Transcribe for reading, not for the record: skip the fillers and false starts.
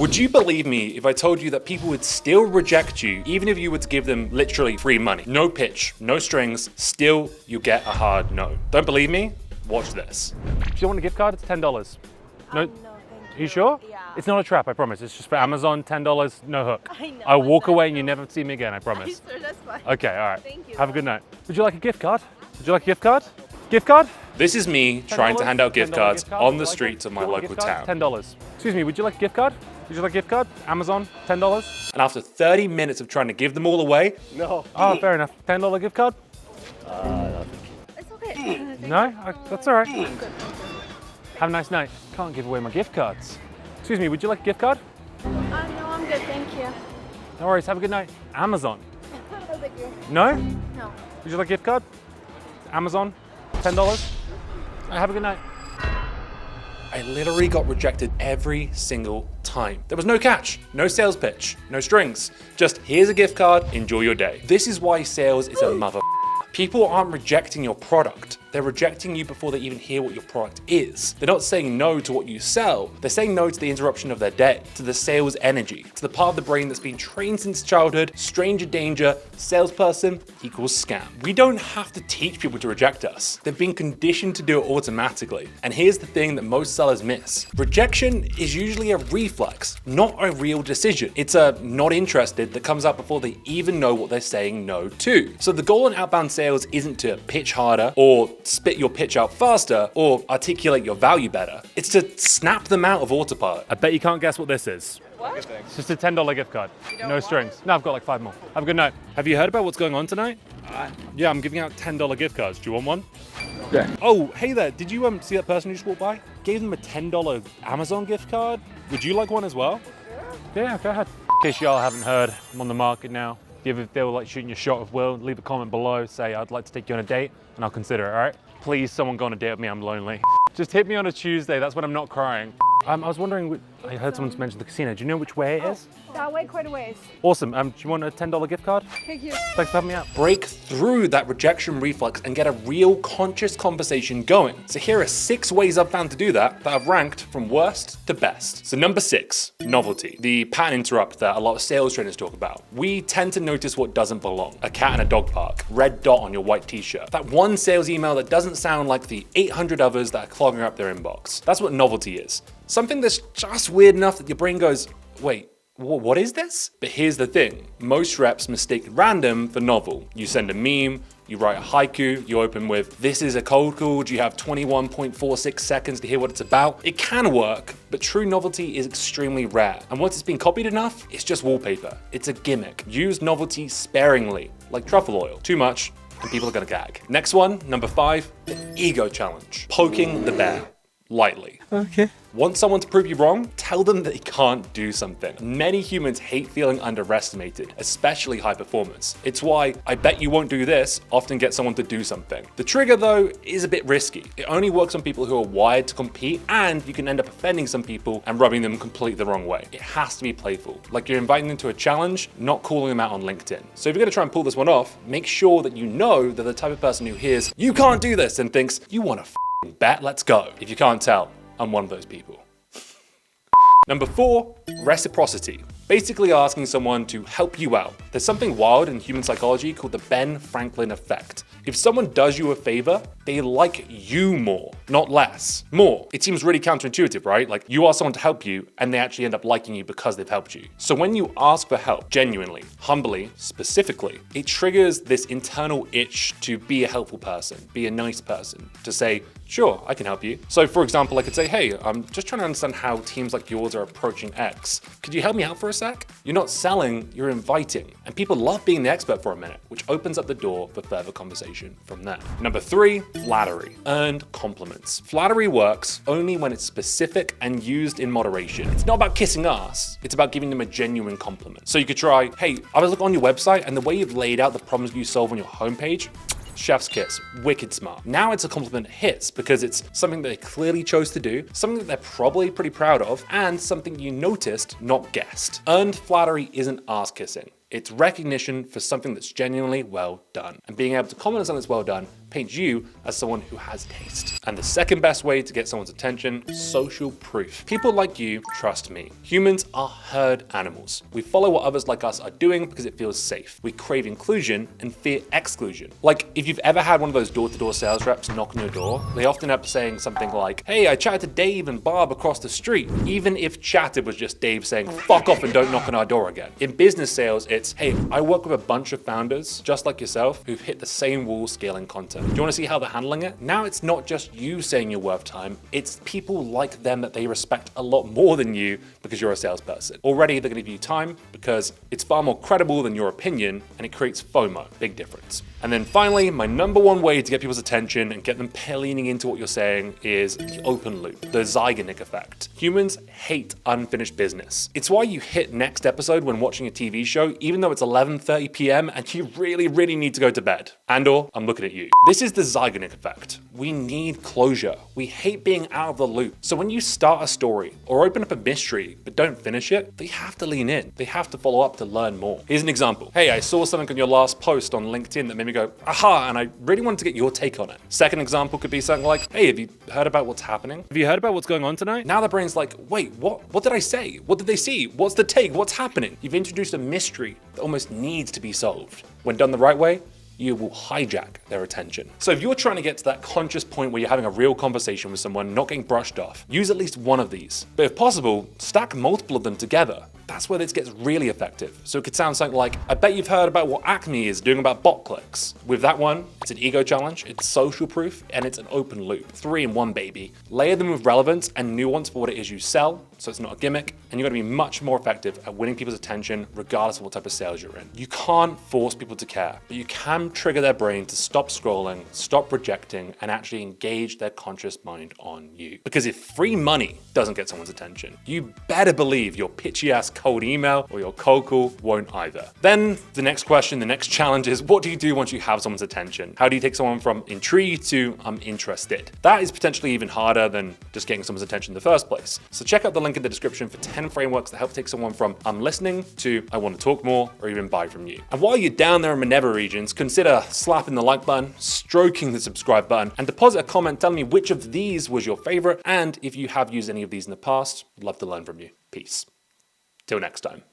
Would you believe me if I told you that people would still reject you even if you were to give them literally free money? No pitch, no strings, still you get a hard no. Don't believe me? Watch this. Do you want a gift card? It's $10. No, no, thank you. You sure? Yeah. It's not a trap, I promise. It's just for Amazon, $10, no hook. I know. I'll walk away and you never see me again, I promise. Sure, that's fine. Okay, all right. Thank you. Have a good night. Would you like a gift card? Would you like a gift card? Gift card? This is me trying to hand out gift cards on the streets of my local town. $10. Excuse me, would you like a gift card? Would you like a gift card? Amazon, $10. And after 30 minutes of trying to give them all away. No. Oh, fair enough. $10 gift card? No, It's okay. No? That's all right. Have a nice night. Can't give away my gift cards. Excuse me, would you like a gift card? No, I'm good, thank you. No worries, have a good night. Amazon. No, thank you. No? No. Would you like a gift card? Amazon, $10. Have a good night. I literally got rejected every single time. There was no catch, no sales pitch, no strings. Just here's a gift card, enjoy your day. This is why sales is a mother. People aren't rejecting your product. They're rejecting you before they even hear what your product is. They're not saying no to what you sell. They're saying no to the interruption of their day, to the sales energy, to the part of the brain that's been trained since childhood, stranger danger, salesperson equals scam. We don't have to teach people to reject us. They've been conditioned to do it automatically. And here's the thing that most sellers miss. Rejection is usually a reflex, not a real decision. It's a not interested that comes out before they even know what they're saying no to. So the goal in outbound sales isn't to pitch harder or spit your pitch out faster or articulate your value better. It's to snap them out of autopilot. I bet you can't guess what this is. What? It's just a $10 gift card. No strings. No, I've got like 5 more. Have a good night. Have you heard about what's going on tonight? Yeah, I'm giving out $10 gift cards. Do you want one? Yeah. Oh, hey there. Did you see that person who just walked by? Gave them a $10 Amazon gift card. Would you like one as well? Yeah, go ahead. In case y'all haven't heard, I'm on the market now. If you ever feel like shooting your shot with Will, leave a comment below, say I'd like to take you on a date, and I'll consider it, all right? Please, someone go on a date with me, I'm lonely. Just hit me on a Tuesday, that's when I'm not crying. I was wondering, I heard someone mention the casino. Do you know which way it is? That way, quite a ways. Awesome, do you want a $10 gift card? Thank you. Thanks for having me out. Break through that rejection reflex and get a real conscious conversation going. So here are 6 ways I've found to do that I've ranked from worst to best. So number 6, novelty. The pattern interrupt that a lot of sales trainers talk about. We tend to notice what doesn't belong. A cat in a dog park, red dot on your white t-shirt. That one sales email that doesn't sound like the 800 others that are clogging up their inbox. That's what novelty is. Something that's just weird enough that your brain goes, wait, what is this? But here's the thing. Most reps mistake random for novel. You send a meme, you write a haiku, you open with, this is a cold call, you have 21.46 seconds to hear what it's about. It can work, but true novelty is extremely rare. And once it's been copied enough, it's just wallpaper. It's a gimmick. Use novelty sparingly, like truffle oil. Too much, and people are gonna gag. Next one, number 5, the ego challenge. Poking the bear. Lightly. Okay. Want someone to prove you wrong? Tell them that they can't do something. Many humans hate feeling underestimated, especially high performers. It's why I bet you won't do this often get someone to do something. The trigger though is a bit risky. It only works on people who are wired to compete, and you can end up offending some people and rubbing them completely the wrong way. It has to be playful. Like you're inviting them to a challenge, not calling them out on LinkedIn. So if you're gonna try and pull this one off, make sure that you know they're the type of person who hears, you can't do this, and thinks, you wanna bet, let's go. If you can't tell, I'm one of those people. Number 4, reciprocity. Basically asking someone to help you out. There's something wild in human psychology called the Ben Franklin effect. If someone does you a favor, they like you more, not less. More. It seems really counterintuitive, right? Like you ask someone to help you and they actually end up liking you because they've helped you. So when you ask for help, genuinely, humbly, specifically, it triggers this internal itch to be a helpful person, be a nice person, to say, sure, I can help you. So for example, I could say, hey, I'm just trying to understand how teams like yours are approaching X. Could you help me out for a sec? You're not selling, you're inviting. And people love being the expert for a minute, which opens up the door for further conversation from there. Number 3, flattery. Earned compliments. Flattery works only when it's specific and used in moderation. It's not about kissing ass, it's about giving them a genuine compliment. So you could try, hey, I was looking on your website and the way you've laid out the problems you solve on your homepage, chef's kiss, wicked smart. Now it's a compliment that hits because it's something that they clearly chose to do, something that they're probably pretty proud of, and something you noticed, not guessed. Earned flattery isn't ass kissing. It's recognition for something that's genuinely well done. And being able to comment on something that's well done paints you as someone who has taste. And the second best way to get someone's attention, social proof. People like you trust me. Humans are herd animals. We follow what others like us are doing because it feels safe. We crave inclusion and fear exclusion. Like, if you've ever had one of those door-to-door sales reps knock on your door, they often end up saying something like, hey, I chatted to Dave and Barb across the street, even if chatted was just Dave saying, fuck off and don't knock on our door again. In business sales, it's, hey, I work with a bunch of founders, just like yourself, who've hit the same wall scaling content. Do you want to see how they're handling it? Now it's not just you saying you're worth time, it's people like them that they respect a lot more than you because you're a salesperson. Already they're going to give you time because it's far more credible than your opinion, and it creates FOMO. Big difference. And then finally, my number one way to get people's attention and get them leaning into what you're saying is the open loop, the Zeigarnik effect. Humans hate unfinished business. It's why you hit next episode when watching a TV show, even though it's 11:30 p.m. and you really need to go to bed. And/or I'm looking at you. This is the Zeigarnik effect. We need closure. We hate being out of the loop. So when you start a story or open up a mystery but don't finish it, they have to lean in. They have to follow up to learn more. Here's an example. Hey, I saw something on your last post on LinkedIn that made me go, aha, and I really wanted to get your take on it. Second example could be something like, hey, have you heard about what's happening? Have you heard about what's going on tonight? Now the brain's like, wait, what did I say? What did they see? What's the take? What's happening? You've introduced a mystery that almost needs to be solved. When done the right way, you will hijack their attention. So if you're trying to get to that conscious point where you're having a real conversation with someone, not getting brushed off, use at least one of these. But if possible, stack multiple of them together. That's where this gets really effective. So it could sound something like, I bet you've heard about what Acme is doing about bot clicks. With that one, it's an ego challenge, it's social proof, and it's an open loop. 3 in 1, baby. Layer them with relevance and nuance for what it is you sell, so it's not a gimmick, and you're gonna be much more effective at winning people's attention regardless of what type of sales you're in. You can't force people to care, but you can trigger their brain to stop scrolling, stop rejecting, and actually engage their conscious mind on you. Because if free money doesn't get someone's attention, you better believe your pitchy ass cold email or your cold call won't either. Then the next question, the next challenge is, what do you do once you have someone's attention? How do you take someone from intrigued to I'm interested? That is potentially even harder than just getting someone's attention in the first place. So check out the link in the description for 10 frameworks that help take someone from I'm listening to I want to talk more or even buy from you. And while you're down there in my nether regions, consider slapping the like button, stroking the subscribe button, and deposit a comment telling me which of these was your favorite, and if you have used any of these in the past, I'd love to learn from you. Peace. Till next time.